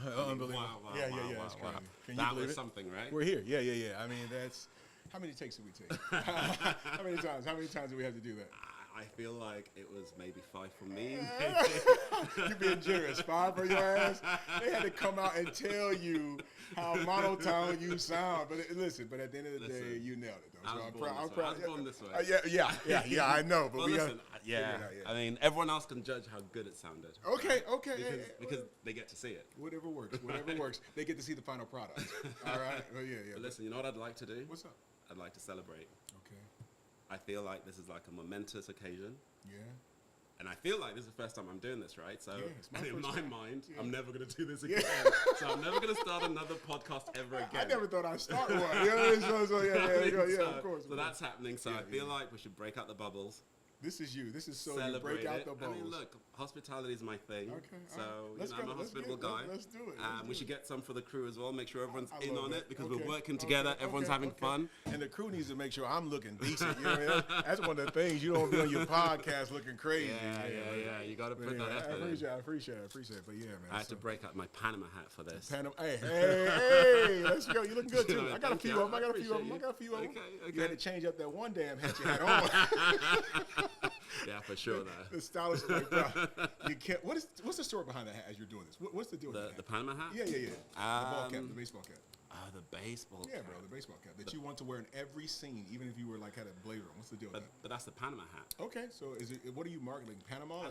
Unbelievable. Unbelievable. Wow, yeah. wow, It's crazy. wow. Can you That believe was it? something, right? We're here. Yeah. I mean, that's how many takes did we take? How many times? How many times did we have to do that? I feel like it was maybe 5 for me. You being generous. 5 for your ass. They had to come out and tell you how monotone you sound. But listen, but at the end of the day, you nailed it, though. So I'm proud. I was born this way. Yeah. I know. But Well, listen, I mean, everyone else can judge how good it sounded. Okay. Because they get to see it. Whatever works. They get to see the final product. All right. Well, yeah. But listen, you know what I'd like to do? What's up? I'd like to celebrate. Okay. I feel like this is like a momentous occasion. Yeah. And I feel like this is the first time I'm doing this, right? So in my mind, I'm never going to do this again. So I'm never going to start another podcast ever again. I never thought I'd start one. Of course. So that's happening. So I feel like we should break out the bubbles. This is you. This is so Celebrate you break out it. the bubbles. I mean, look, hospitality is my thing. Okay. So I'm a hospitable guy. Let's do it. We should get some for the crew as well. Make sure everyone's I in love on that. it because we're working together. Everyone's having fun. And the crew needs to make sure I'm looking decent. You know what I mean? That's one of the things you don't be on your podcast looking crazy. Yeah. You got to put that effort in. I appreciate it. But yeah, man. I had to break out my Panama hat for this. Hey, let's go. You looking good too. I got a few of them. Okay. You had to change up that one damn hat you had on. Yeah, for sure. The stylist was like, bro, you can't. What's the story behind that hat as you're doing this? What's the deal with that? The Panama hat? Yeah. The ball cap, the baseball cap. Oh, the baseball cap. Yeah, bro, the baseball cap that you want to wear in every scene, even if you were like had a blazer on. What's the deal with that? But that's the Panama hat. Okay, so is it? What are you marketing? Panama?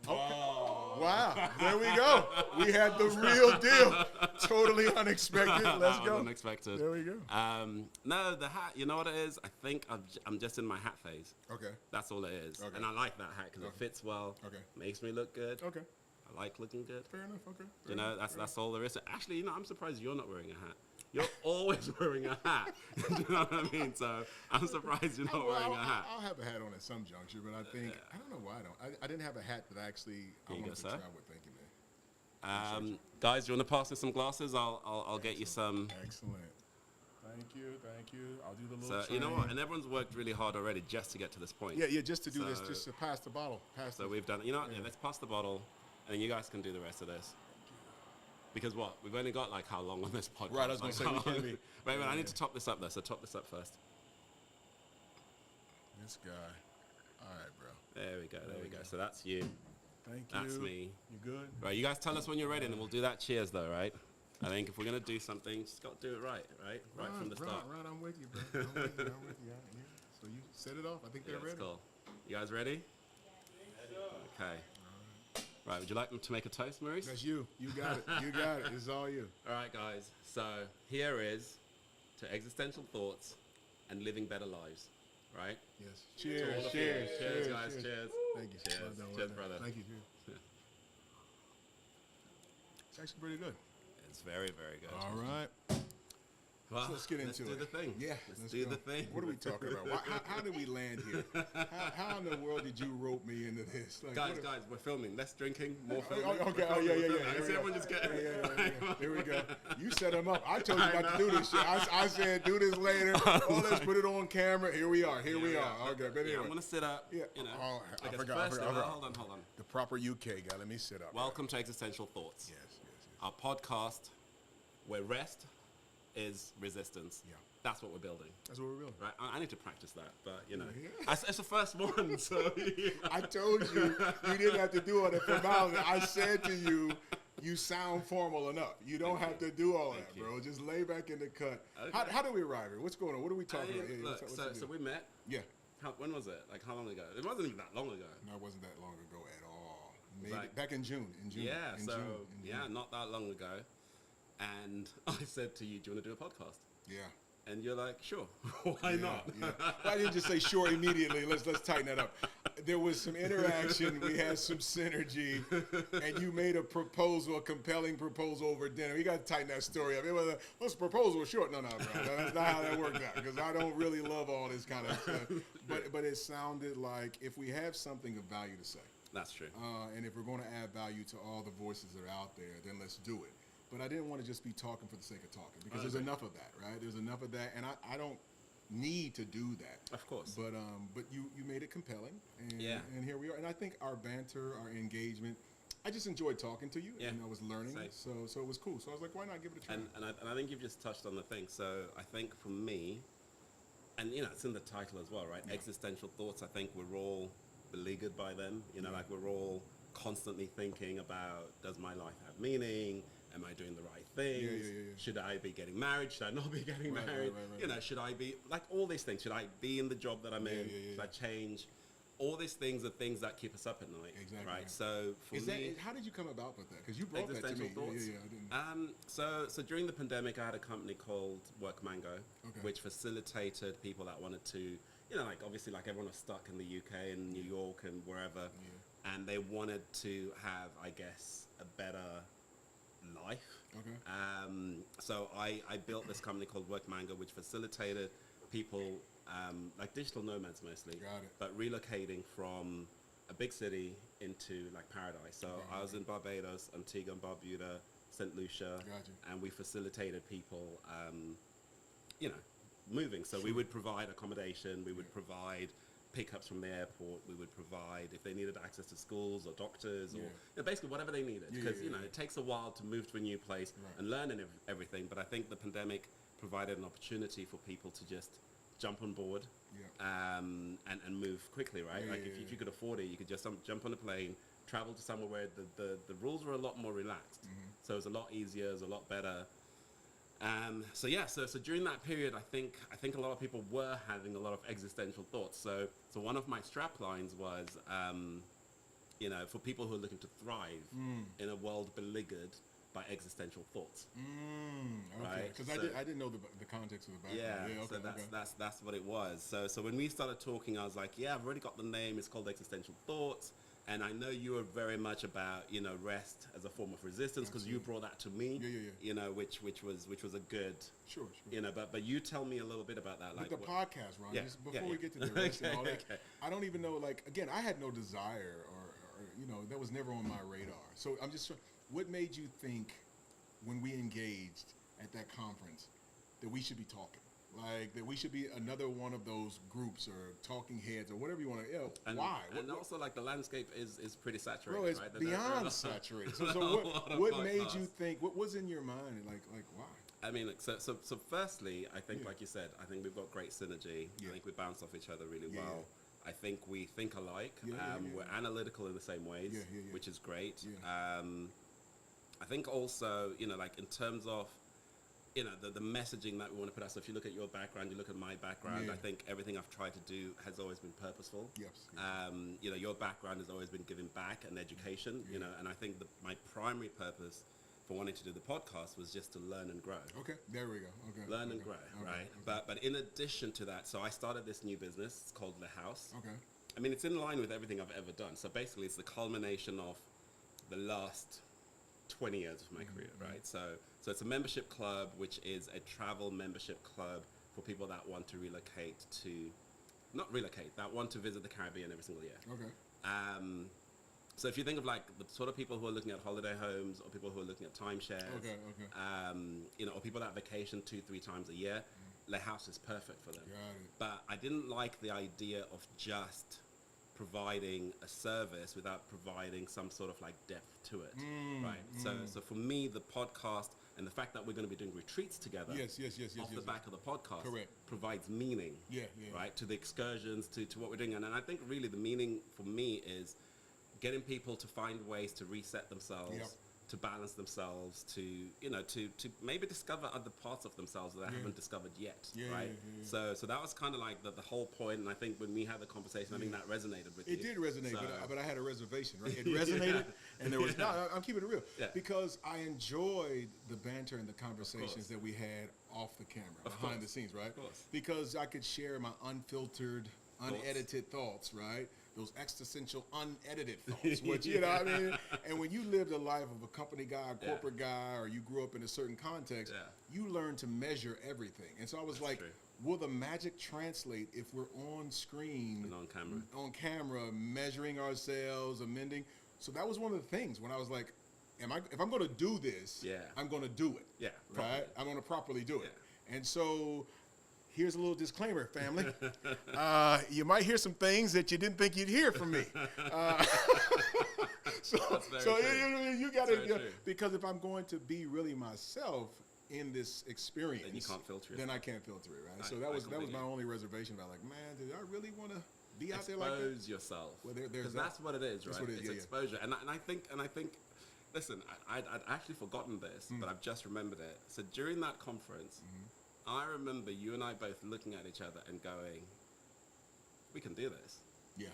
Okay. Wow, there we go. We had the real deal. Totally unexpected. Let's go. Unexpected. There we go. No, the hat. You know what it is? I think I'm just in my hat phase. Okay. That's all it is. Okay. And I like that hat because it fits well. Okay. Makes me look good. Okay. I like looking good. Fair enough. Okay. You know, that's all there is. Actually, I'm surprised you're not wearing a hat. You're always wearing a hat. Do you know what I mean? So I'm surprised you're not wearing a hat. I'll have a hat on at some juncture, but I think I don't know why I don't. I didn't have a hat that I wanted to travel with. Thank you, man. Guys, do you want to pass me some glasses? I'll get you some. Excellent. Thank you. I'll do the little. So you know what? And everyone's worked really hard already just to get to this point. Yeah. Just to do this, just to pass the bottle. We've done. You know what? Yeah, let's pass the bottle, and then you guys can do the rest of this. Because what? We've only got like how long on this podcast? Right, I was going to say we can't be. Wait, I need to top this up though, so top this up first. This guy. All right, bro. There we go. So that's you. Thank you. That's me. You good? Right, you guys tell us when you're ready and then we'll do that cheers though, right? I think if we're going to do something, just got to do it right? Right from the start. Right, I'm with you, bro. I'm with you. Yeah. So you set it off. I think they're ready. That's cool. You guys ready? Okay. Right, would you like them to make a toast, Maurice? That's you. You got it. It's all you. All right, guys. So here is to existential thoughts and living better lives, right? Yes. Cheers, guys. Cheers. Thank you. Cheers, brother. Thank you. It's actually pretty good. It's very, very good. All right. Well, so let's get into it. Let's do the thing. Yeah, let's do the thing. What are we talking about? How did we land here? How in the world did you rope me into this? Like, guys, we're filming. Less drinking, more filming. Okay. Oh, yeah. I see everyone just getting. Yeah. Here we go. You set them up. I told you not to do this shit. I said do this later. Oh, let's put it on camera. Here we are. Okay, but anyway. I'm gonna sit up. Yeah. You know. I forgot. Hold on. The proper UK guy. Let me sit up. Welcome to Existential Thoughts. Yes. Our podcast where rest is resistance. Yeah. That's what we're building. Right? I need to practice that, but it's the first one, so. I told you didn't have to do all that formality. I said to you, you sound formal enough. You don't have to do all that, bro. Just lay back in the cut. Okay. How do we arrive here? What's going on? What are we talking about? Look, so we met. Yeah. When was it? Like how long ago? It wasn't even that long ago. No, it wasn't that long ago at all. Maybe back in June. Yeah. Not that long ago. And I said to you, do you want to do a podcast? Yeah. And you're like, sure. Why not? Yeah. Well, I didn't just say sure immediately. Let's tighten that up. There was some interaction. We had some synergy. And you made a compelling proposal over dinner. You got to tighten that story up. It was what's the proposal short? No, bro. That's not how that worked out. Because I don't really love all this kind of stuff. But it sounded like if we have something of value to say. That's true. And if we're going to add value to all the voices that are out there, then let's do it. But I didn't want to just be talking for the sake of talking because there's enough of that, right? There's enough of that, and I don't need to do that. Of course. But you made it compelling, and here we are. And I think our banter, our engagement, I just enjoyed talking to you, Yeah. and I was learning, Same. so it was cool. So I was like, why not give it a try? And I think you've just touched on the thing. So I think for me, and it's in the title as well, right? Yeah. Existential thoughts. I think we're all beleaguered by them. Like we're all constantly thinking about, does my life have meaning? Am I doing the right things? Yeah. Should I be getting married? Should I not be getting married? Right. Should I be, like, all these things? Should I be in the job that I'm in? Should I change? All these things are things that keep us up at night. Exactly. Right. So for me, how did you come about with that? Because you brought that to me. Existential thoughts. I didn't. So during the pandemic, I had a company called Work Mango, Okay. which facilitated people that wanted to, like obviously like everyone was stuck in the UK and New York and wherever, and they wanted to have, I guess, a better life. Okay. So I built this company called Work Mango, which facilitated people, like digital nomads mostly, Got it. but relocating from a big city into like paradise. So I was in Barbados, Antigua and Barbuda, St. Lucia, Gotcha. and we facilitated people, moving. So we would provide accommodation, we would provide pickups from the airport, we would provide if they needed access to schools or doctors or basically whatever they needed, because it takes a while to move to a new place and learn everything. But I think the pandemic provided an opportunity for people to just jump on board and move quickly, right? If you could afford it, you could just jump on a plane, travel to somewhere where the rules were a lot more relaxed. So it was a lot easier, it was a lot better. So during that period, I think a lot of people were having a lot of existential thoughts. So one of my strap lines was, for people who are looking to thrive in a world beleaguered by existential thoughts. Okay. Right? Because I didn't know the context of the background. Yeah. So that's what it was. So when we started talking, I was like, yeah, I've already got the name. It's called Existential Thoughts. And I know you are very much about, rest as a form of resistance, because you brought that to me. Which was a good. Sure. But you tell me a little bit about that. Like the podcast, Ron. Just before we get to the rest and all that, I don't even know. Like, again, I had no desire, or that was never on my radar. So I'm just. What made you think, when we engaged at that conference, that we should be talking? Like, that we should be another one of those groups or talking heads or whatever you want to, why? And also, like, the landscape is pretty saturated, bro, it's right? beyond saturated. So what made you think, what was in your mind, like why? I mean, so firstly, I think, like you said, I think we've got great synergy. I think we bounce off each other really well. I think we think alike. We're analytical in the same ways, which is great. I think also, like in terms of, the messaging that we want to put out. So if you look at your background, you look at my background, I think everything I've tried to do has always been purposeful. Yes. Your background has always been giving back and education, and I think my primary purpose for wanting to do the podcast was just to learn and grow. Okay, there we go. Okay. Learn and grow, right? Okay. But in addition to that, so I started this new business. It's called the Haus. Okay. I mean, it's in line with everything I've ever done. So basically, it's the culmination of the last 20 years of my career, right? So it's a membership club, which is a travel membership club for people that want to that want to visit the Caribbean every single year. Okay. So if you think of like the sort of people who are looking at holiday homes, or people who are looking at timeshares, or people that vacation 2-3 times a year, the Haus is perfect for them. Got it. But I didn't like the idea of just providing a service without providing some sort of like depth to it, right? So for me, the podcast and the fact that we're going to be doing retreats together, off the back of the podcast, provides meaning, right, to the excursions, to what we're doing. And I think really the meaning for me is getting people to find ways to reset themselves, to balance themselves, to maybe discover other parts of themselves that they haven't discovered yet, right? So that was kind of like the whole point, and I think when we had the conversation, I think that resonated with you. It did resonate, but I had a reservation, right? It resonated, and there was, I'm keeping it real, because I enjoyed the banter and the conversations that we had off the camera, behind the scenes, right? Because I could share my unfiltered, unedited thoughts, right? Those existential, unedited thoughts, which, and when you lived a life of a company guy, a corporate guy, or you grew up in a certain context, you learn to measure everything. And so I was like, will the magic translate if we're on screen, and on camera, measuring ourselves, amending? So that was one of the things when I was like, if I'm going to do this, I'm going to do it. Right? I'm going to properly do it. And so here's a little disclaimer, family. You might hear some things that you didn't think you'd hear from me. That's very true. You got to, Very true. because if I'm going to be really myself in this experience, Then you can't filter it. Then I can't filter it, right? So I that was completely- my only reservation about, like, man, did I really want to be out there like that? Expose yourself. Well, there's Because that. that's what it is, right? That's what it is, It's yeah. exposure. And I think, listen, I'd actually forgotten this, but I've just remembered it. So during that conference, I remember you and I both looking at each other and going, we can do this. Yeah.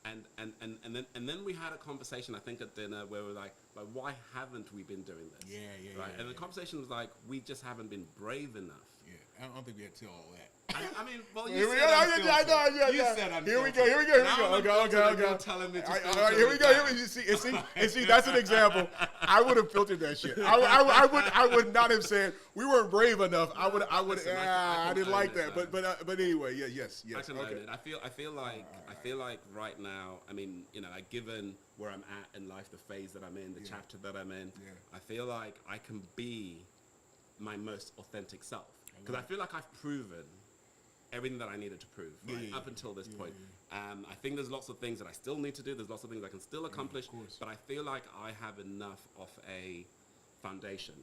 And then we had a conversation, I think at dinner, where we were like, but why haven't we been doing this? Yeah, Right? And the conversation was like, we just haven't been brave enough. Yeah, I don't think we had to tell all that. I mean, well, you Here we said go. unfiltered. Yeah. You said unfiltered. Here we go. Now I'm Okay. filtered and you're telling me to All right, filter here we it go. down. You see, that's an example. I would have filtered that shit. I would not have said we weren't brave enough. I would. Listen, I can didn't own like it, that. man. But anyway, yes. I can Okay. own it. I feel like right now, I mean, you know, like given where I'm at in life, the phase that I'm in, the chapter that I'm in, I feel like I can be my most authentic self. Because I feel like I've proven everything that I needed to prove up until this point. I think there's lots of things that I still need to do. There's lots of things I can still accomplish. But I feel like I have enough of a foundation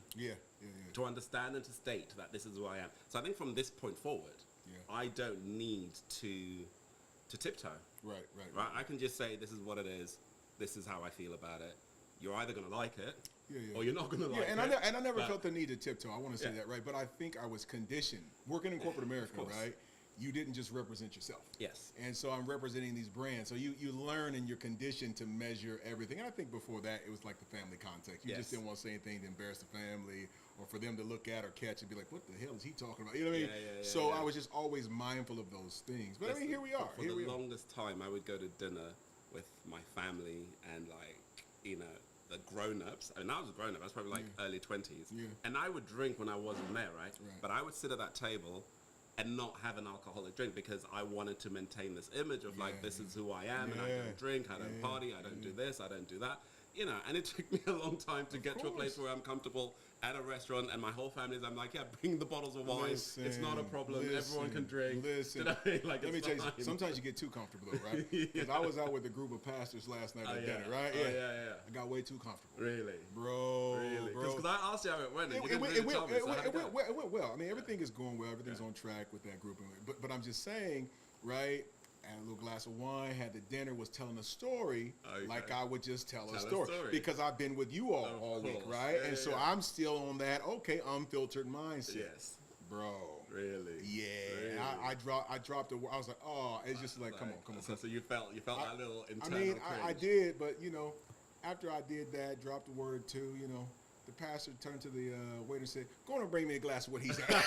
to understand and to state that this is who I am. So I think from this point forward, I don't need to tiptoe. Right. I can just say, this is what it is. This is how I feel about it. You're either going to like it, or you're not going to like it. And I never felt the need to tiptoe. I want to say that, right? But I think I was conditioned. Working in corporate America, right? You didn't just represent yourself. Yes. And so I'm representing these brands. So you learn and you're conditioned to measure everything. And I think before that, it was like the family context. You just didn't want to say anything to embarrass the family or for them to look at or catch and be like, what the hell is he talking about? You know what I mean? So I was just always mindful of those things. But I mean, here we are. For the longest time, I would go to dinner with my family and like, you know, the grown-ups. I mean, I was a grown-up. I was probably like early 20s. And I would drink when I wasn't there, right? But I would sit at that table and not have an alcoholic drink because I wanted to maintain this image of like, this is who I am, and I don't drink, I don't party, I don't do this, I don't do that. You know, and it took me a long time to get to a place where I'm comfortable at a restaurant and my whole family's, I'm like, bring the bottles of wine. It's not a problem. Everyone can drink. Listen, like, let me tell you, sometimes you get too comfortable though, right? Because I was out with a group of pastors last night at dinner, right? I got way too comfortable. Really? Bro. Because I asked you how it went. It went well. I mean, everything is going well. Everything's on track with that group. But I'm just saying, right? Had a little glass of wine, had the dinner, was telling a story like I would just tell a story. Because I've been with you all week, right? And so I'm still on that, unfiltered mindset. Yes. Bro. Really? Yeah. Really? I dropped the word. I was like, it's just like, come on. So you felt that little internal I mean, cringe. I did, but, you know, after I did that, dropped the word too, you know, the pastor turned to the waiter and said, go on and bring me a glass of what he's had.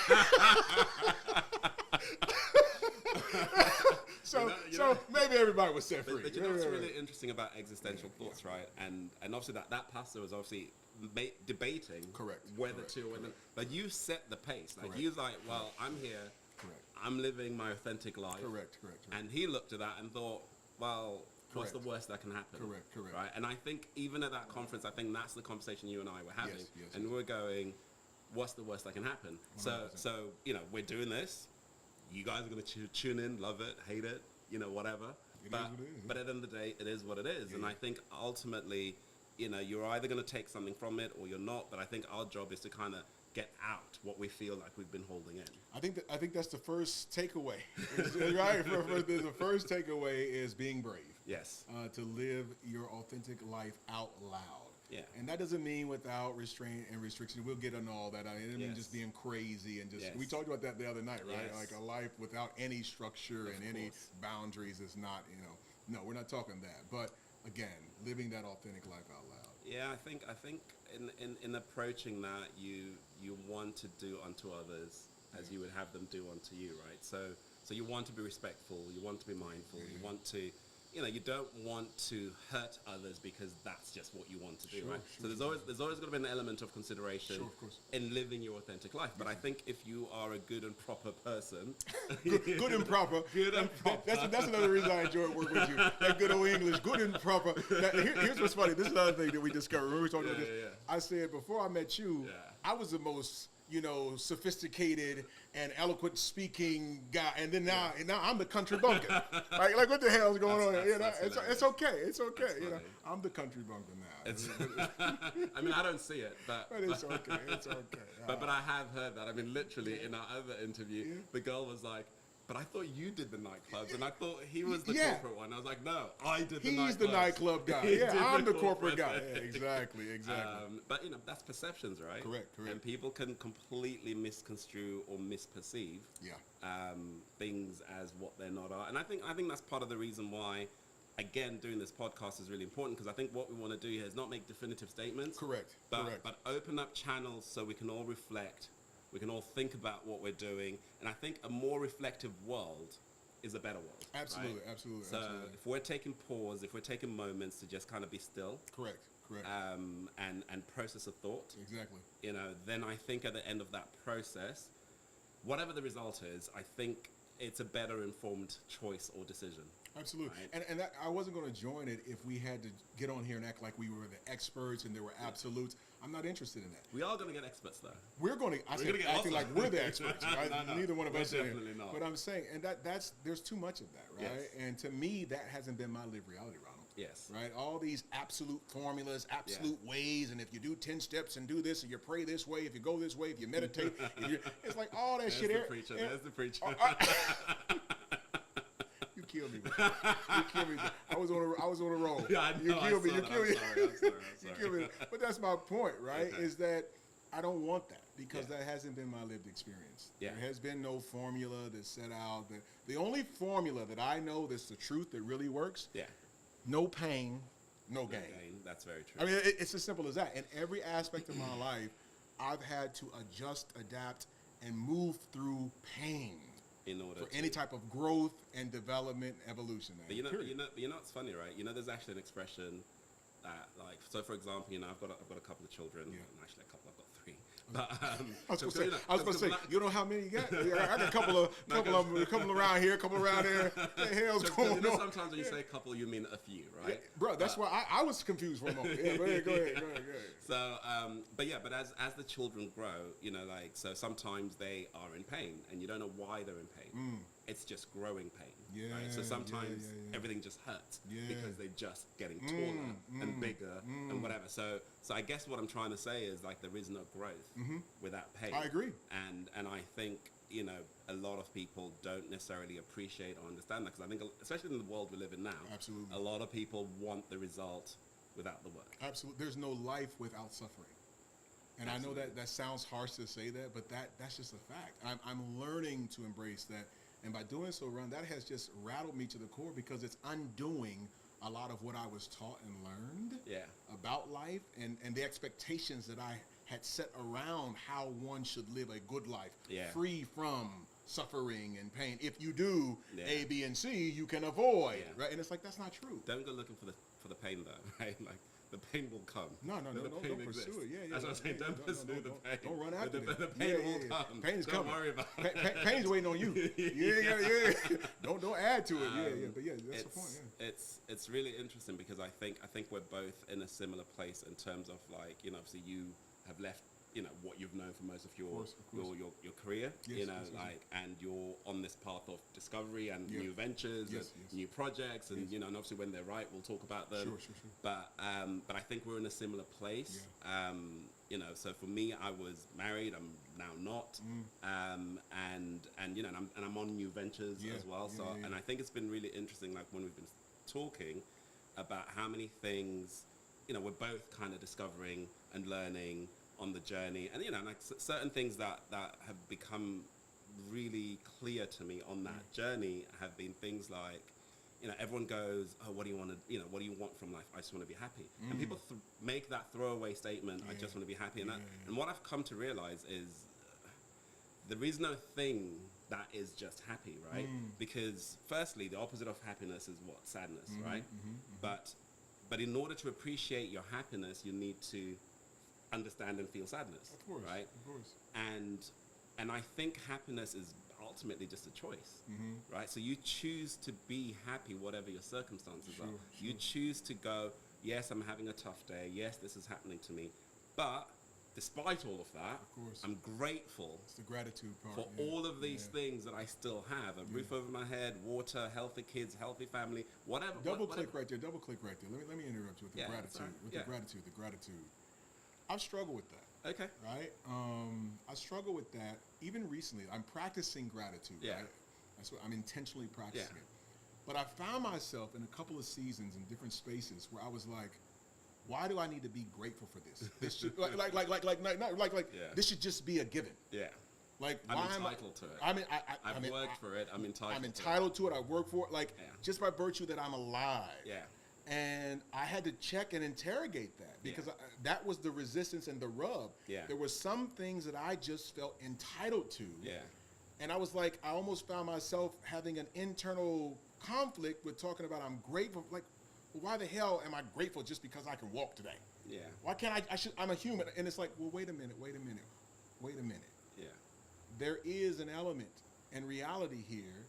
So maybe everybody was set free. But you know what's really interesting about existential thoughts, right? And obviously that pastor was obviously debating whether to or whether. But you set the pace. Like you was like, well, I'm here. I'm living my authentic life. Correct. And he looked at that and thought, well, what's the worst that can happen? Correct. Right. And I think even at that conference, I think that's the conversation you and I were having. Yes. And we're going, what's the worst that can happen? 100%. So you know, we're doing this. You guys are going to tune in, love it, hate it, you know, whatever. But at the end of the day, it is what it is. And I think ultimately, you know, you're either going to take something from it or you're not. But I think our job is to kind of get out what we feel like we've been holding in. I think that's the first takeaway, right? The first takeaway is being brave. Yes. To live your authentic life out loud. Yeah. And that doesn't mean without restraint and restriction. We'll get into all that. It doesn't mean just being crazy and just. We talked about that the other night, right? Like a life without any structure and any boundaries is not, you know. No, we're not talking that. But again, living that authentic life out loud. Yeah, I think in approaching that, you want to do unto others as you would have them do unto you, right? So you want to be respectful. You want to be mindful. You want to. You know, you don't want to hurt others because that's just what you want to do, right? So there's always going to be an element of consideration in living your authentic life. But I think if you are a good and proper person, good and proper, that's another reason I enjoy working with you. That good old English, good and proper. Here's what's funny. This is another thing that we discovered. Remember we talked about this? I said before I met you, I was the most sophisticated and eloquent speaking guy, and then now I'm the country bumpkin. like what the hell's going on? It's okay. It's okay. I'm the country bumpkin now. I mean, I don't see it, but it's okay. It's okay. But I have heard that. I mean, literally in our other interview, the girl was like, "But I thought you did the nightclubs," and I thought he was the corporate one. I was like, "No, I did the nightclubs." He's the nightclub guy. I'm the corporate guy. Yeah, exactly. But that's perceptions, right? Correct. And people can completely misconstrue or misperceive things as what they're not are. And I think that's part of the reason why, again, doing this podcast is really important, because I think what we want to do here is not make definitive statements. Correct. But open up channels so we can all reflect. We can all think about what we're doing. And I think a more reflective world is a better world. Absolutely, right? absolutely. So if we're taking pause, if we're taking moments to just kind of be still. Correct. And process a thought. Exactly. Then I think at the end of that process, whatever the result is, I think it's a better informed choice or decision. Absolutely. Right? And that, I wasn't going to join it if we had to get on here and act like we were the experts and there were absolutes. I'm not interested in that. We are going to get experts, though. We're going to, acting like we're the experts, right? No, Neither one of us are. Definitely not. But I'm saying, and there's too much of that, right? Yes. And to me, that hasn't been my lived reality, Ronald. Yes. Right? All these absolute formulas, absolute ways, and if you do 10 steps and do this, and you pray this way, if you go this way, if you meditate, it's like all that shit. There's the preacher. You killed me. You killed me. I was on a roll. Yeah, I know. You killed me. I'm sorry. You killed me. But that's my point, right? Okay. Is that I don't want that, because that hasn't been my lived experience. Yeah. There has been no formula that's set out. The only formula that I know that's the truth that really works. Yeah. No pain, no gain. That's very true. I mean, it's as simple as that. In every aspect of my life, I've had to adjust, adapt, and move through pain in order for any type of growth and development, evolution. But you know, it's funny, right? There's actually an expression that, like, so for example, I've got a couple of children. Yeah. Actually, a couple. I've got 3. But I was going to say, you know how many you got? I got a couple around here, a couple around there. What the hell's going on? Sometimes when you say a couple, you mean a few, right? Yeah, bro, that's why I was confused for a moment. Yeah, go ahead. So, but as the children grow, so sometimes they are in pain, and you don't know why they're in pain. It's just growing pain. Yeah. Right? So sometimes everything just hurts because they're just getting taller and bigger and whatever. So I guess what I'm trying to say is, like, there is no growth without pain. I agree. And I think, a lot of people don't necessarily appreciate or understand that, because I think, especially in the world we live in now, absolutely, a lot of people want the result without the work. Absolutely. There's no life without suffering. And absolutely. I know that sounds harsh to say that, but that's just a fact. I'm learning to embrace that. And by doing so, Ron, that has just rattled me to the core, because it's undoing a lot of what I was taught and learned about life, and the expectations that I had set around how one should live a good life, free from suffering and pain. If you do A, B, and C, you can avoid, right? And it's like, that's not true. Don't go looking for the pain, though, right? Like, the pain will come. No, don't pursue it. Yeah. That's what I'm saying. Don't pursue the pain. Don't run after it. The pain will come. Pain's don't coming. worry about it. Pain's waiting on you. Don't add to it. But that's the point. Yeah. It's really interesting, because I think we're both in a similar place in terms of, like, obviously you have left what you've known for most of your career, and you're on this path of discovery and new ventures, new projects, and and obviously when they're right, we'll talk about them. Sure. But I think we're in a similar place. So for me, I was married. I'm now not, and I'm on new ventures as well. And I think it's been really interesting, like, when we've been talking about how many things we're both kind of discovering and learning on the journey, and like certain things that have become really clear to me on that journey have been things like, everyone goes, oh, what do you want to, what do you want from life? I just want to be happy. And people make that throwaway statement, I just want to be happy. And what I've come to realize is there is no thing that is just happy, right? Because firstly, the opposite of happiness is what? Sadness, right? But in order to appreciate your happiness, you need to understand and feel sadness, of course, right? Of course. And I think happiness is ultimately just a choice, right? So you choose to be happy, whatever your circumstances are. You choose to go, yes, I'm having a tough day. Yes, this is happening to me, but despite all of that, Of course. I'm grateful It's the gratitude part. for all of these things that I still have. A roof over my head, water, healthy kids, healthy family, whatever. Double whatever. click right there. Let me interrupt you with the gratitude. sorry. The gratitude. I've struggled with that. Okay. Right? I struggle with that even recently. I'm practicing gratitude. Yeah. Right? That's what I'm intentionally practicing Yeah. it. But I found myself in a couple of seasons in different spaces where I was like, why do I need to be grateful for this? This should this should just be a given. Yeah. Like, I'm why am entitled to it. I've worked for it. I'm entitled. I'm entitled to it. I work for it. Like, just by virtue that I'm alive. Yeah. And I had to check and interrogate that because that was the resistance and the rub. Yeah. There were some things that I just felt entitled to. Yeah. And I was like, I almost found myself having an internal conflict with talking about I'm grateful. Like, well, why the hell am I grateful just because I can walk today? Yeah. Why can't I'm a human. And it's like, well, wait a minute. Yeah. There is an element and reality here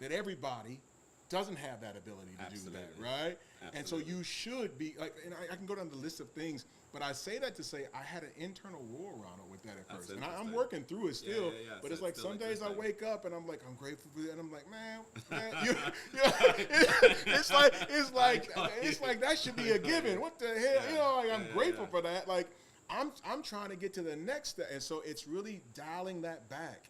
that everybody doesn't have that ability to do that, right? Absolutely. And so you should be like, and I can go down the list of things, but I say that to say I had an internal war, Ronald, with that at That's first, and I'm interesting. working through it still. So But it's like still some days I existing. wake up and I'm like, I'm grateful for that, and I'm like, man, it's like that should be a given. What the hell? I'm grateful for that. Like, I'm trying to get to the next step, and so it's really dialing that back.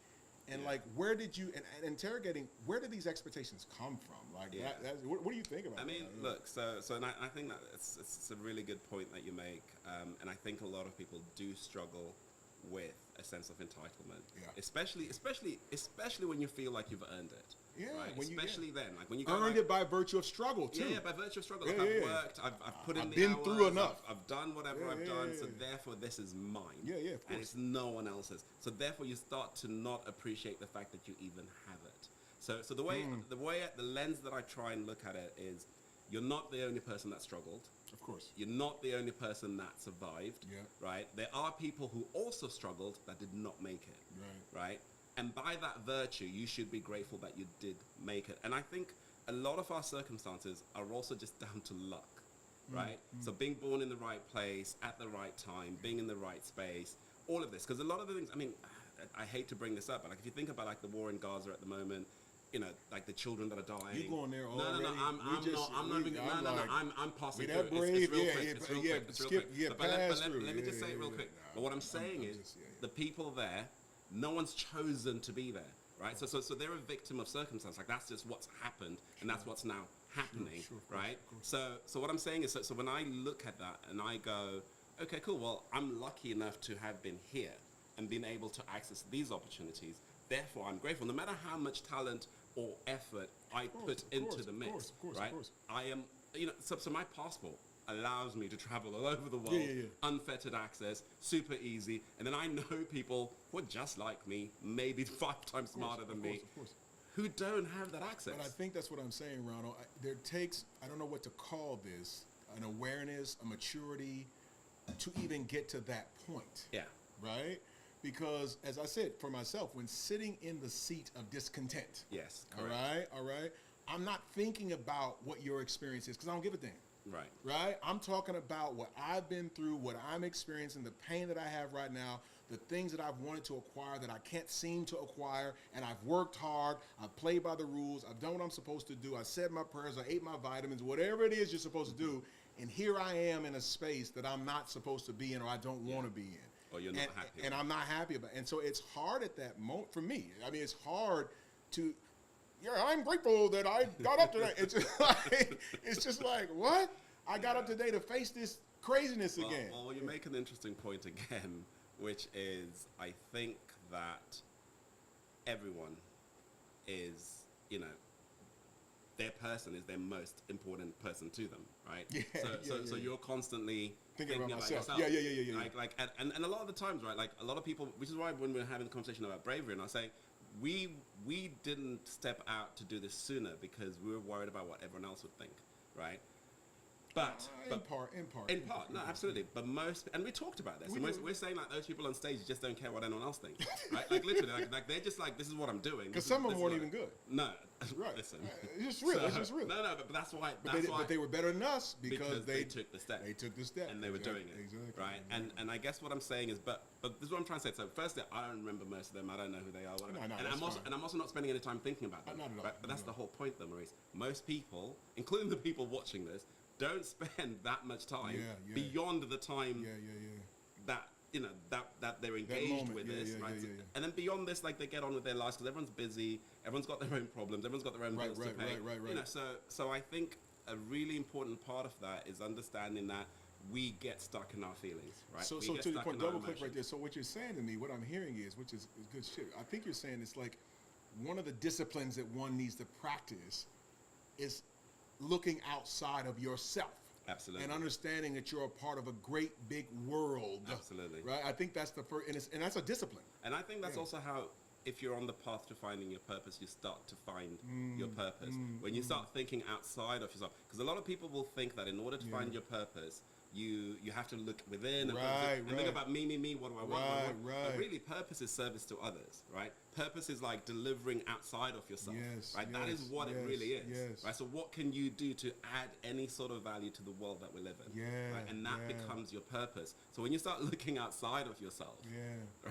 And like, where did you, and interrogating, where did these expectations come from? Like, what do you think about that? I mean, look, and I think that it's a really good point that you make, and I think a lot of people do struggle with a sense of entitlement, especially when you feel like you've earned it. Yeah, right? when especially then, like when you go earned it by virtue of struggle too. Yeah, by virtue of struggle. Like I've worked, I've put in I've the been hours, through enough. I've done whatever I've done, so therefore this is mine. Yeah, of course. And it's no one else's. So therefore you start to not appreciate the fact that you even have it. So the lens that I try and look at it is, you're not the only person that struggled. Of course. You're not the only person that survived. Yeah. Right? There are people who also struggled that did not make it. Right? And by that virtue, you should be grateful that you did make it. And I think a lot of our circumstances are also just down to luck, right? So being born in the right place, at the right time, being in the right space, all of this. Because a lot of the things, I mean, I hate to bring this up, but like if you think about like the war in Gaza at the moment, you know, like the children that are dying. You going there already? I'm passing we through. that brave? It's real quick. But let me just say it real quick. But what I'm saying is, the people there, no one's chosen to be there, right? So they're a victim of circumstance. Like that's just what's happened, and that's what's now happening, right? So what I'm saying is, so when I look at that and I go, okay, cool. Well, I'm lucky enough to have been here and been able to access these opportunities. Therefore, I'm grateful. No matter how much talent or effort I put into the mix, right? I am, so my passport allows me to travel all over the world, unfettered access, super easy. And then I know people who are just like me, maybe 5 times smarter than me, who don't have that access. But I think that's what I'm saying, Ronald. There takes, I don't know what to call this, an awareness, a maturity to even get to that point. Yeah. Right? Because, as I said, for myself, when sitting in the seat of discontent, yes, correct. All right, I'm not thinking about what your experience is because I don't give a damn. Right? I'm talking about what I've been through, what I'm experiencing, the pain that I have right now, the things that I've wanted to acquire that I can't seem to acquire, and I've worked hard, I've played by the rules, I've done what I'm supposed to do, I said my prayers, I ate my vitamins, whatever it is you're supposed to do, and here I am in a space that I'm not supposed to be in or I don't want to be in. Or you're not happy. And I'm not happy about it. And so it's hard at that moment, for me, I mean, it's hard to, I'm grateful that I got up today. It's just like, what? I got up today to face this craziness again. Well, you make an interesting point again, which is, I think that everyone is, their person is their most important person to them, right? So you're constantly thinking about yourself. Yeah. And a lot of the times, right, like a lot of people, which is why when we're having the conversation about bravery, and I say, we didn't step out to do this sooner because we were worried about what everyone else would think, right? But in part. No, absolutely. But most, and we talked about this, we're saying like those people on stage just don't care what anyone else thinks, right? Like literally, like they're just like, this is what I'm doing. Because some of them weren't even good. No, right. Listen, it's just real. It's just real. No, but that's why. But they were better than us because they took the step. They took the step, and they were doing it. Exactly. Right. And I guess what I'm saying is, but this is what I'm trying to say. So firstly, I don't remember most of them. I don't know who they are. Whatever. And I'm also not spending any time thinking about them. Not at all. But that's the whole point, though, Maurice. Most people, including the people watching this, don't spend that much time beyond the time that that they're engaged with this, right? And then beyond this, like they get on with their lives because everyone's busy, everyone's got their own problems, everyone's got their own bills to pay. Right. So I think a really important part of that is understanding that we get stuck in our feelings, right? So to the point, double click right there. So what you're saying to me, what I'm hearing is, which is good shit. I think you're saying it's like one of the disciplines that one needs to practice is looking outside of yourself. Absolutely. And understanding that you're a part of a great big world. Absolutely. Right? I think that's the first, and that's a discipline. And I think that's also how, if you're on the path to finding your purpose, you start to find your purpose. When you start thinking outside of yourself. Because a lot of people will think that in order to find your purpose, you have to look within and think about me, what do I want? But really, purpose is service to others, right? Purpose is like delivering outside of yourself, right? That is what it really is, right? So what can you do to add any sort of value to the world that we live in, right? And that becomes your purpose. So when you start looking outside of yourself,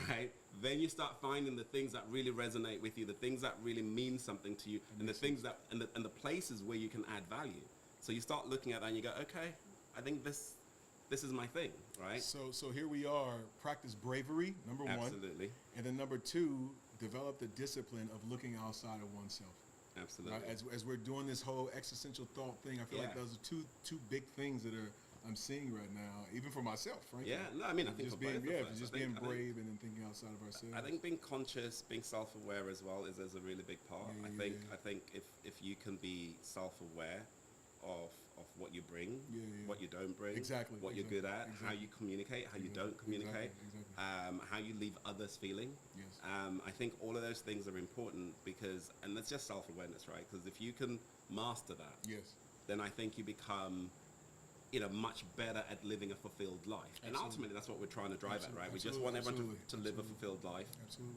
right, then you start finding the things that really resonate with you, the things that really mean something to you, and the things that and the places where you can add value. So you start looking at that and you go, okay, I think this is my thing, right? So here we are, practice bravery, number one. Absolutely. And then number two, develop the discipline of looking outside of oneself. Absolutely. Right? As we're doing this whole existential thought thing, I feel like those are two big things that I'm seeing right now, even for myself, frankly. Yeah, no, I mean, I think just for both of us, just being brave and then thinking outside of ourselves. I think being conscious, being self-aware as well is a really big part. I think if you can be self-aware of what you bring, what you don't bring, what you're good at, how you communicate, how you don't communicate, how you leave others feeling. I think all of those things are important because, and that's just self-awareness, right? Because if you can master that, then I think you become, much better at living a fulfilled life. And ultimately, that's what we're trying to drive at, right? We just want everyone to live a fulfilled life. Absolutely.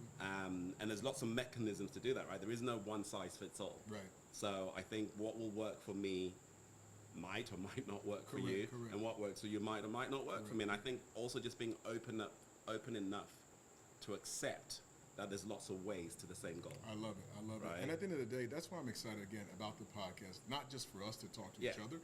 And there's lots of mechanisms to do that, right? There is no one size fits all. Right. So I think what will work for me might or might not work for you, and what works for you might or might not work for me. And I think also just being open enough to accept that there's lots of ways to the same goal. I love it. And at the end of the day, that's why I'm excited again about the podcast, not just for us to talk to each other,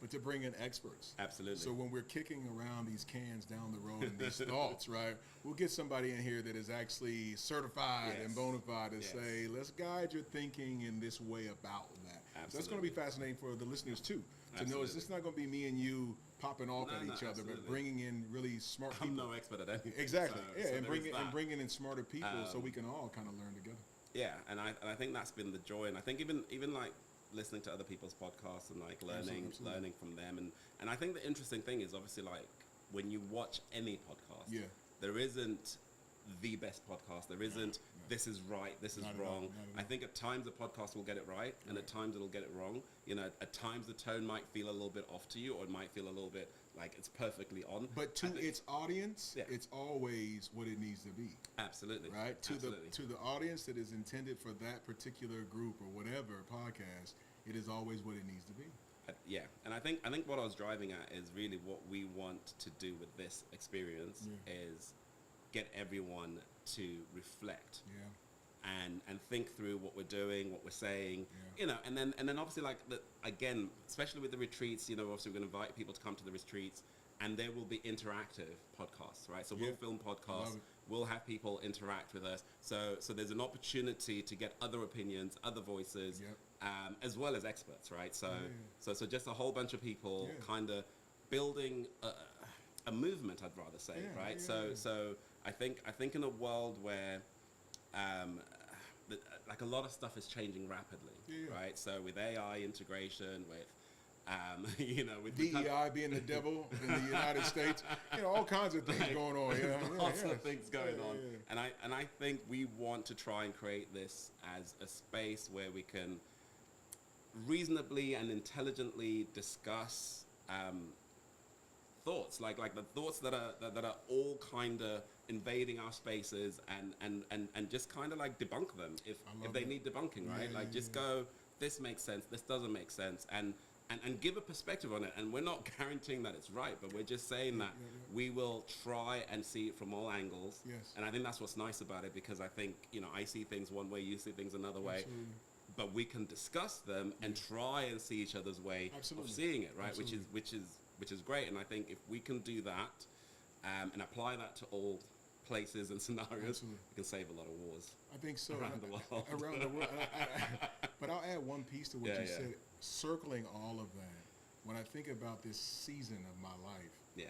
but to bring in experts. Absolutely. So when we're kicking around these cans down the road and these thoughts, right, we'll get somebody in here that is actually certified and bona fide to say, let's guide your thinking in this way about that. So that's going to be fascinating for the listeners too, to know it's not going to be me and you popping off at each other, but bringing in really smart people. I'm no expert at anything. Exactly. And bringing in smarter people so we can all kind of learn together. Yeah, and I think that's been the joy, and I think even like listening to other people's podcasts and like learning from them, and I think the interesting thing is obviously like when you watch any podcast, there isn't the best podcast. There isn't this is right, this is wrong. I think at times the podcast will get it right, and at times it'll get it wrong. At times the tone might feel a little bit off to you, or it might feel a little bit like it's perfectly on. But to its audience, it's always what it needs to be. Absolutely. Right? To the audience that is intended for that particular group or whatever podcast, it is always what it needs to be. And I think what I was driving at is really what we want to do with this experience is get everyone to reflect and think through what we're doing, what we're saying, and then obviously like again, especially with the retreats, obviously we're going to invite people to come to the retreats, and there will be interactive podcasts, right? So we'll film podcasts, we'll have people interact with us. So there's an opportunity to get other opinions, other voices, as well as experts, right? So just a whole bunch of people kind of building a movement, I'd rather say, right? So I think in a world where like a lot of stuff is changing rapidly, right? So with AI integration, with with DEI being the devil in the United States, all kinds of things going on. Lots of things going on. And I think we want to try and create this as a space where we can reasonably and intelligently discuss thoughts, like the thoughts that are all kind of invading our spaces, and just kind of like debunk them if they that. need debunking, right? Yeah, like just go, this makes sense, this doesn't make sense, and give a perspective on it. And we're not guaranteeing that it's right, but we're just saying that we will try and see it from all angles. Yes. And I think that's what's nice about it, because I think, I see things one way, you see things another way. Absolutely. But we can discuss them and try and see each other's way of seeing it, right? Absolutely. Which is great. And I think if we can do that and apply that to all places and scenarios, we can save a lot of wars. I think so. Around the world. Around the world. But I'll add one piece to what you said. Circling all of that, when I think about this season of my life,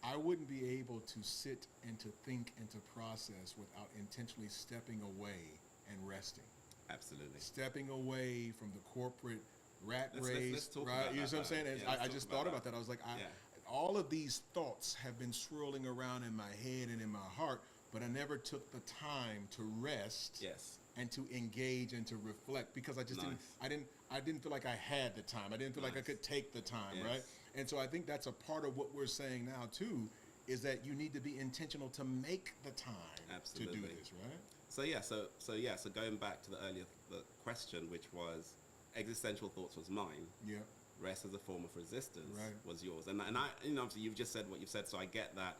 I wouldn't be able to sit and to think and to process without intentionally stepping away and resting. Absolutely. Stepping away from the corporate rat race, let's talk right? about You know that, what I'm saying? And I just thought about that. that. I was like, all of these thoughts have been swirling around in my head and in my heart, but I never took the time to rest. Yes. And to engage and to reflect, because I just didn't feel like I had the time. I didn't feel like I could take the time, right? And so I think that's a part of what we're saying now too, is that you need to be intentional to make the time to do this, right? So going back to the question, which was existential thoughts was mine. Yeah. Rest as a form of resistance was yours. And I, obviously you've just said what you've said, so I get that.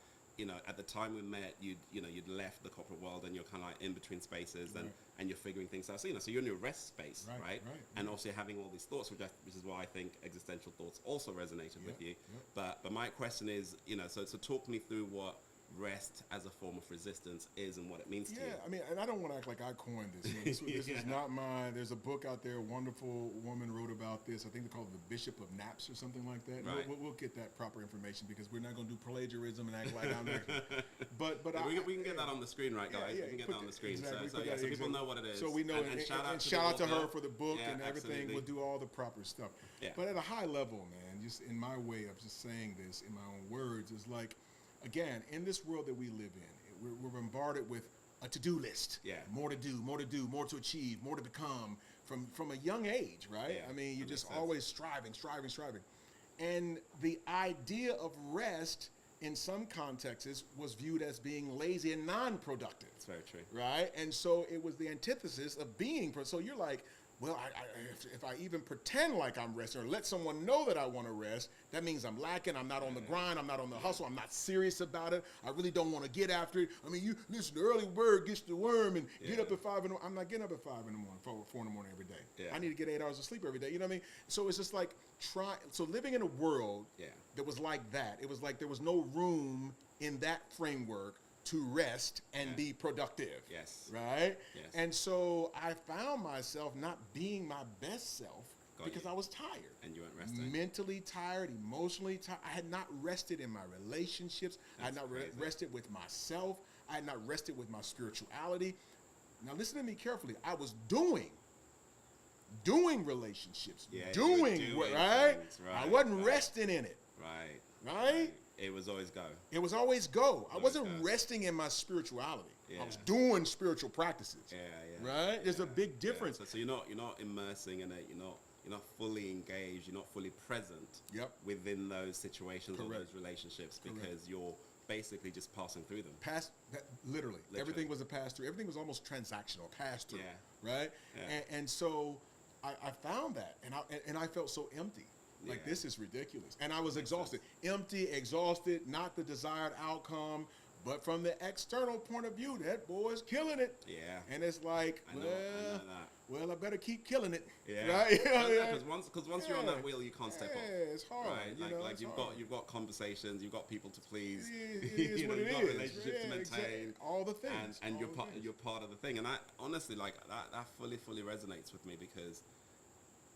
At the time we met, you'd left the corporate world and you're kind of like in between spaces and you're figuring things out. So, so you're in your rest space, right? And also having all these thoughts, which is why I think existential thoughts also resonated with you. But my question is, so talk me through what rest as a form of resistance is and what it means to you. Yeah, I mean, and I don't want to act like I coined this. This is not mine. There's a book out there, a wonderful woman wrote about this. I think they call it The Bishop of Naps or something like that. Right. We'll get that proper information, because we're not going to do plagiarism and act like I'm there. But we can get that on the screen, right, guys? We can get that on the screen. Exactly, so people know what it is. So we know, and shout out to her for the book and everything. Absolutely. We'll do all the proper stuff. Yeah. But at a high level, man, just in my way of just saying this in my own words, is like, again, in this world that we live in, we're bombarded with a to-do list. Yeah. More to do, more to achieve, more to become from a young age, right? Yeah, I mean, you're that just makes sense. always striving. And the idea of rest in some contexts was viewed as being lazy and non-productive. It's very true. Right? And so it was the antithesis of being. So you're like, well, if I even pretend like I'm resting or let someone know that I want to rest, that means I'm lacking. I'm not on the grind. I'm not on the hustle. I'm not serious about it. I really don't want to get after it. I mean, you listen, the early bird gets the worm, and get up at 5 in the morning. I'm not getting up at 5 in the morning, 4 in the morning every day. Yeah. I need to get 8 hours of sleep every day. You know what I mean? So it's just like living in a world that was like that. It was like there was no room in that framework to rest and be productive. Yes. Right? Yes. And so I found myself not being my best self because I was tired. And you weren't resting. Mentally tired, emotionally tired. I had not rested in my relationships. I had not rested with myself. I had not rested with my spirituality. Now listen to me carefully. I was doing relationships, doing right? I wasn't resting in it. Right? It was always go. It was always go. I wasn't resting in my spirituality. I was doing spiritual practices. Right? There's a big difference. So you're not immersing in it. You're not fully engaged. You're not fully present within those situations or those relationships because you're basically just passing through them. Literally. Everything was a pass through. Everything was almost transactional, pass through. Right? Yeah. And so I found that, and I felt so empty. Like, this is ridiculous. And I was exhausted. Empty, exhausted, not the desired outcome. But from the external point of view, that boy's killing it. Yeah. And it's like, I know that. I better keep killing it. Yeah. Right? Because once you're on that wheel, you can't step off. Yeah, it's hard. Right? Like you've got conversations, you've got people to please. You've got relationships to maintain. Exactly. All the things. And you're part of the thing. And I honestly, like, that fully resonates with me because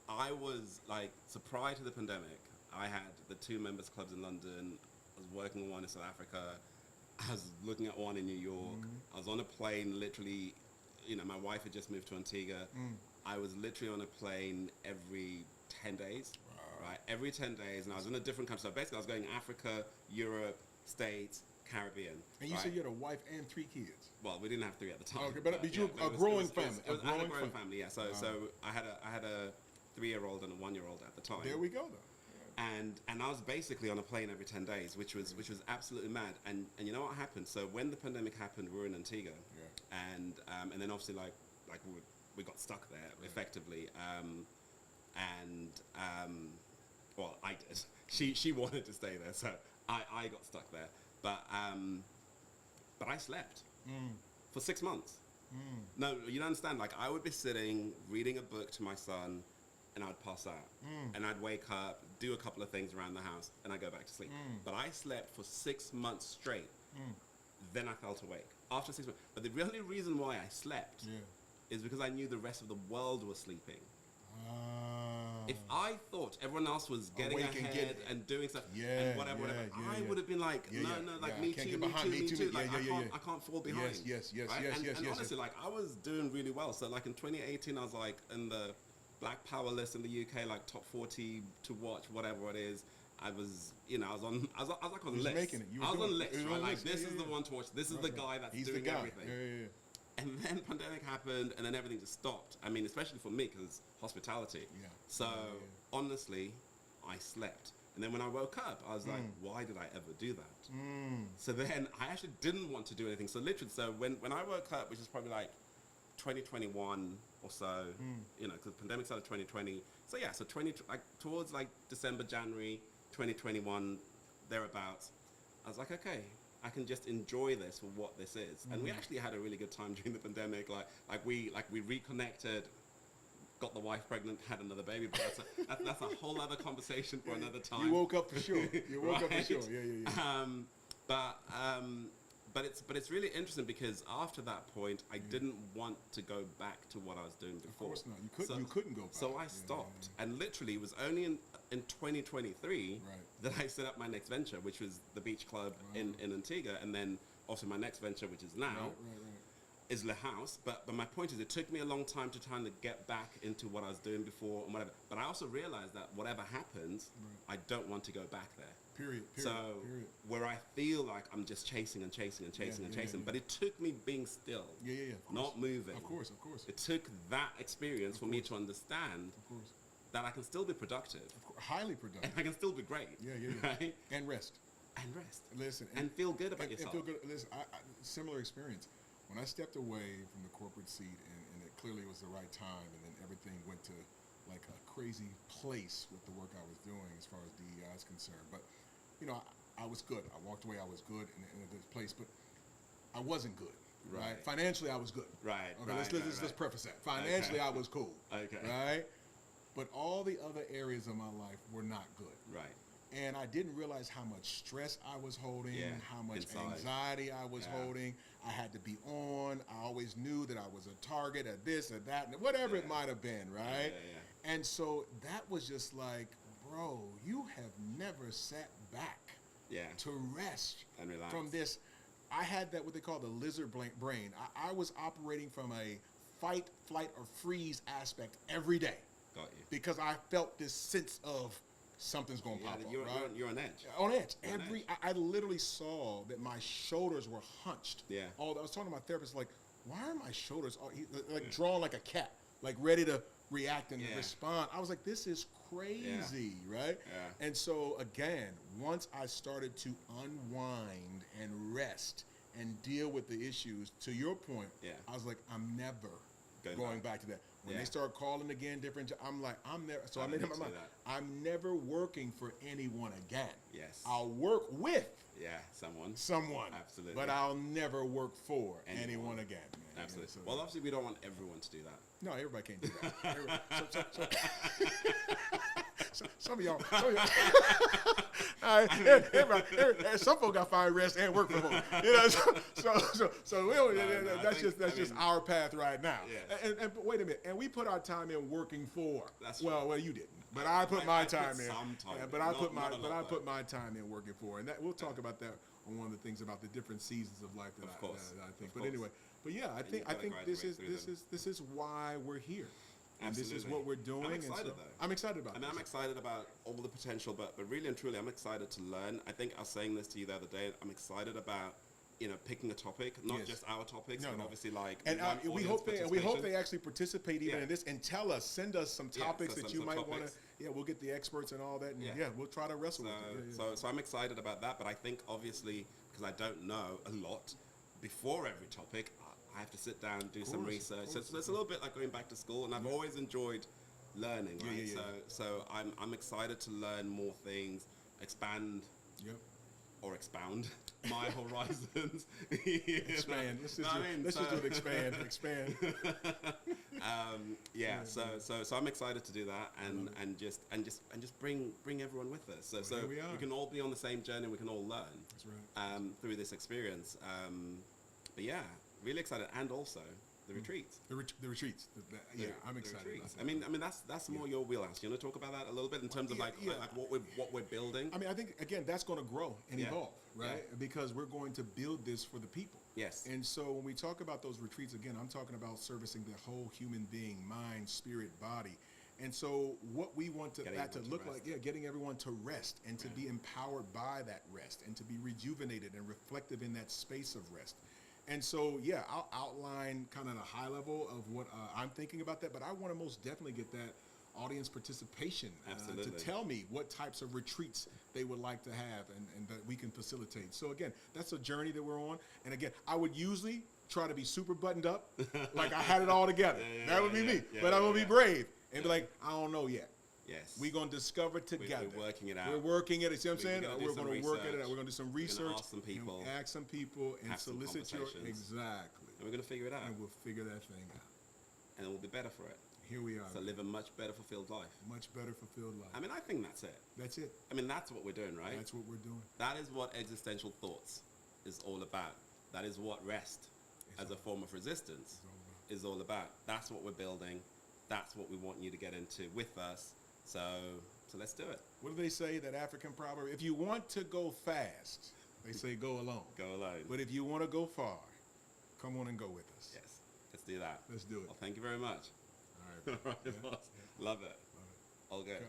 I was like, so prior to the pandemic, I had the 2 members clubs in London. I was working on one in South Africa. I was looking at one in New York. I was on a plane literally, my wife had just moved to Antigua. I was literally on a plane every 10 days, right? Every 10 days, and I was in a different country. So basically I was going Africa, Europe, States, Caribbean. And you said you had a wife and 3 kids. Well, we didn't have 3 at the time. Okay, but you were a growing family. It was a growing family, yeah. So I had a 3-year-old and a 1-year-old at the time. There we go, though. And I was basically on a plane every 10 days, which was absolutely mad. And you know what happened? So when the pandemic happened, we were in Antigua, and then obviously like we got stuck there effectively. Well, I did. She wanted to stay there, so I got stuck there. But I slept for 6 months. No, you don't understand. Like, I would be sitting reading a book to my son, and I'd pass out, and I'd wake up, do a couple of things around the house, and I'd go back to sleep. But I slept for 6 months straight. Then I felt awake after 6 months. But the only reason why I slept is because I knew the rest of the world was sleeping. If I thought everyone else was getting ahead and doing stuff and whatever, I would have been like, me too. Like, I can't fall behind. Yes. And honestly, like, I was doing really well. So like in 2018, I was like in the Black Power list in the UK, like top 40 to watch, whatever it is. I was, I was like on lists. Making it. I was on lists, right? Like, this is the one to watch. This is the guy that's doing everything. And then pandemic happened, and then everything just stopped. I mean, especially for me, because hospitality. So honestly, I slept. And then when I woke up, I was like, why did I ever do that? So then I actually didn't want to do anything. So literally, when I woke up, which is probably like 2021 or so, because the pandemic started 2020. So yeah, so towards like December, January 2021, thereabouts, I was like, okay, I can just enjoy this for what this is. And we actually had a really good time during the pandemic. Like we reconnected, got the wife pregnant, had another baby. But that's a whole other conversation for another time. You woke up for sure. You woke up for sure. Yeah. But it's really interesting because after that point, I didn't want to go back to what I was doing before. Of course not. You couldn't go back. So I stopped, and literally it was only in 2023 that I set up my next venture, which was the beach club in Antigua, and then also my next venture, which is now, is Haus. But my point is, it took me a long time to try to get back into what I was doing before and whatever. But I also realized that whatever happens, I don't want to go back there. Period. So where I feel like I'm just chasing, but it took me being still, not moving. Of course. It took that experience for me to understand that I can still be productive, highly productive, and I can still be great. Right? And rest. Listen, and feel good about yourself. And feel good. Listen, similar experience. When I stepped away from the corporate seat, and it clearly was the right time, and then everything went to like a crazy place with the work I was doing as far as DEI is concerned. But I was good. I walked away. I was good in a good place, but I wasn't good. Right. Financially, I was good. Right. Okay. Let's preface that. Financially, I was cool. Okay. Right. But all the other areas of my life were not good. Right. And I didn't realize how much stress I was holding, how much anxiety I was holding. I had to be on. I always knew that I was a target at this or that, whatever it might have been, right? And so that was just like, bro, you have never sat back to rest and relax from this. I had that, what they call the lizard brain. I was operating from a fight, flight, or freeze aspect every day. Got you. Because I felt this sense of something's going to pop up, right? You're on edge. On edge. I literally saw that my shoulders were hunched. Yeah. I was talking to my therapist, like, why are my shoulders drawn like a cat, like ready to react and respond? I was like, this is crazy, right? Yeah. And so, again, once I started to unwind and rest and deal with the issues, to your point, I was like, I'm never going back to that. When they start calling again, I'm like, I'm never. So I made up my mind. I'm never working for anyone again. Yes. I'll work with. Someone. Absolutely. But I'll never work for anyone again. Man. Absolutely. So, well, obviously, we don't want everyone to do that. No, everybody can't do that. Some of y'all. Some folks got to find rest and work from home. So we don't. That's just our path right now. Yes. And but wait a minute. And we put our time in working for. That's well, you didn't. But I put my time in. But I put my time in working for, and that we'll talk about that on one of the things about the different seasons of life that I think. But anyway, I think this is why we're here. And this is what we're doing. I'm excited though. I'm excited about it. I'm excited about all the potential, but really and truly, I'm excited to learn. I think I was saying this to you the other day. I'm excited about picking a topic, not Yes. just our topics, No, but no. obviously like And want we audience hope participation. they actually participate even Yeah. in this and send us some Yeah, topics so that some you might want to. topics. Yeah, we'll get the experts and all that. And Yeah. we'll try to wrestle with it. So I'm excited about that, but I think obviously because I don't know a lot before every topic, I have to sit down, do some course, research. of So course. it's a little bit like going back to school, and I've always enjoyed learning, right? yeah. So I'm excited to learn more things, expand Yep. or expound my horizons. You know? Expand. Let's just No, do, I mean, let's just do so- it. Expand. So I'm excited to do that and just bring everyone with us. So here we are. can all be on the same journey. We can all learn. That's right. Through this experience. But yeah, really excited, and also the retreats. The retreats. I'm The excited. retreats. About that. I mean that's more your wheelhouse. You want to talk about that a little bit in terms of like what we're building? I mean, I think again that's going to grow and Yeah. evolve, right? Yeah. Because we're going to build this for the people. Yes. And so when we talk about those retreats, again, I'm talking about servicing the whole human being, mind, spirit, body. And so what we want Getting that to everyone to look rest. like, getting everyone to rest and to be empowered by that rest and to be rejuvenated and reflective in that space of rest. And so, I'll outline kind of the high level of what I'm thinking about that, but I want to most definitely get that audience participation to Absolutely. tell me what types of retreats they would like to have and that we can facilitate. So again, that's a journey that we're on. And again, I would usually try to be super buttoned up, like I had it all together. That would be me. But I'm going to be brave and be like, I don't know yet. Yes. We're going to discover together. We're working it out. We're working it. You see what I'm saying? We're We're gonna going do to some work it research. out. We're going to do some We're gonna research. ask some people. Ask some people and Have some solicit your conversations. exactly. And we're going to figure it out. And we'll figure that thing out. And we'll be better for it. Here we are. So live a much better fulfilled life. Much better fulfilled life. I mean, I think that's it. That's it. I mean, that's what we're doing, right? That's what we're doing. That is what Existential Thoughts is all about. That is what rest as a form of resistance is all about. That's what we're building. That's what we want you to get into with us. So let's do it. What do they say, that African proverb? If you want to go fast, they say go alone. Go alone. But if you want to go far, come on and go with us. Yes, let's do that. Let's do it. Well, thank you very much. All right. All right, boss. Love it. All good. Okay.